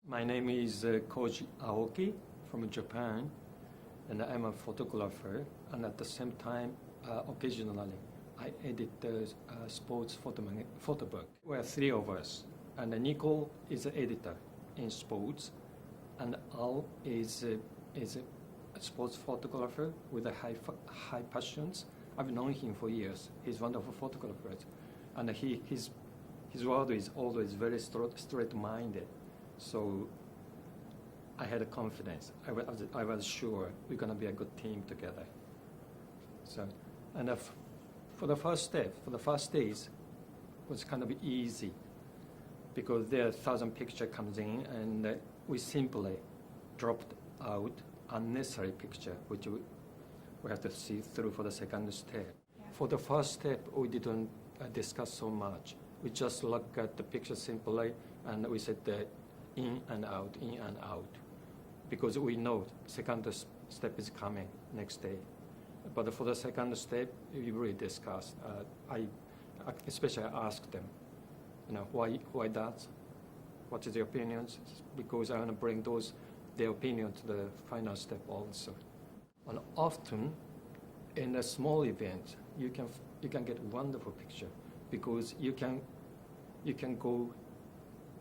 My name is Koji Aoki from Japan, and I'm a photographer. And at the same time, occasionally, I edit the sports photo book. We're three of us, and Nico is an editor in sports, and Al is a sports photographer with a high passions. I've known him for years. He's a wonderful photographer, and his world is always very straight-minded. So I had a confidence. I was sure we're going to be a good team together. So, and for the first days, was kind of easy because there are 1,000 pictures comes in, and we simply dropped out unnecessary picture, which we have to see through for the second step. Yeah. For the first step, we didn't discuss so much. We just look at the picture simply, and we said in and out, because we know second step is coming next day. But for the second step, we really discussed. I especially asked them, why that? What is their opinions? Because I want to bring their opinion to the final step also. And often, in a small event, you can get wonderful picture because you can go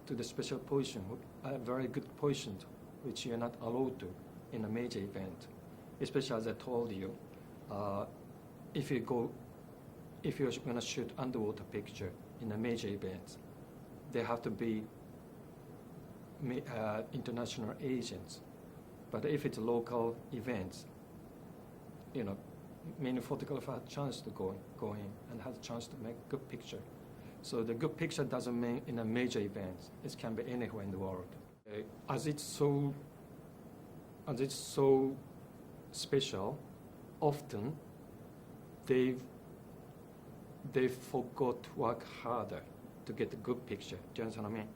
to the special position, a very good position, which you're not allowed to in a major event. Especially as I told you, if you're going to shoot underwater picture in a major event, they have to be international agents. But if it's local events, many photographers have a chance to go in and have a chance to make good picture. So the good picture doesn't mean in a major event. It can be anywhere in the world. As it's so special, often they forgot to work harder to get a good picture. Do you understand what I mean?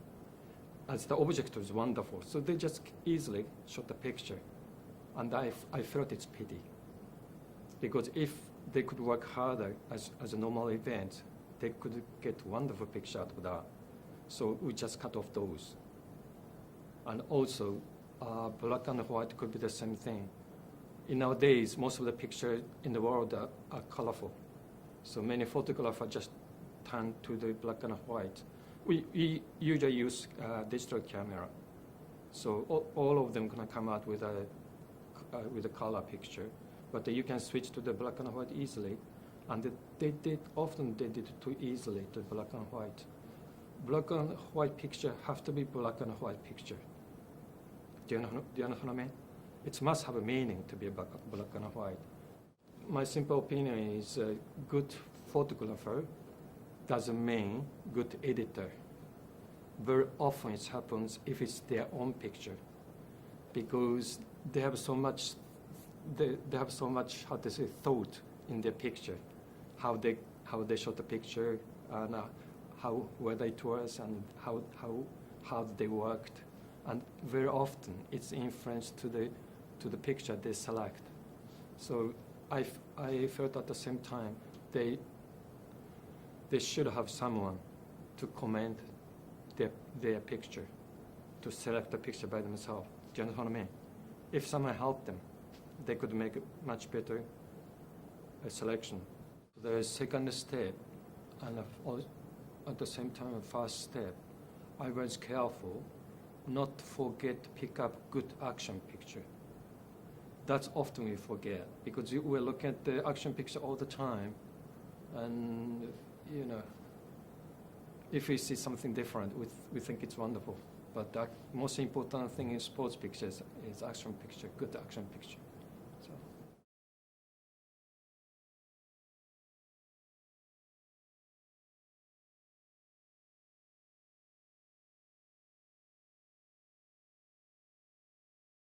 As the object was wonderful, so they just easily shot the picture, and I felt it's pity. Because if they could work harder as a normal event, they could get wonderful picture out of that. So we just cut off those. And also, black and white could be the same thing. In nowadays, most of the pictures in the world are colorful. So many photographers just turn to the black and white. We usually use digital camera. So all of them gonna come out with a color picture. But you can switch to the black and white easily. And they did too easily to black and white. Black and white picture have to be black and white picture. Do you know what I mean? It must have a meaning to be black and white. My simple opinion is a good photographer doesn't mean good editor. Very often it happens if it's their own picture, because they have so much how to say thought in their picture, how they shot the picture, and whether it was, and how they worked, and very often it's influenced to the picture they select. So I felt at the same time they should have someone to comment their picture, to select the picture by themselves. Do you understand what I mean? If someone helped them, they could make a much better selection. The second step, and at the same time, first step, I was careful not to forget to pick up good action picture. That's often we forget, because we're looking at the action picture all the time, and if we see something different, we think it's wonderful. But the most important thing in sports pictures is action picture, good action picture.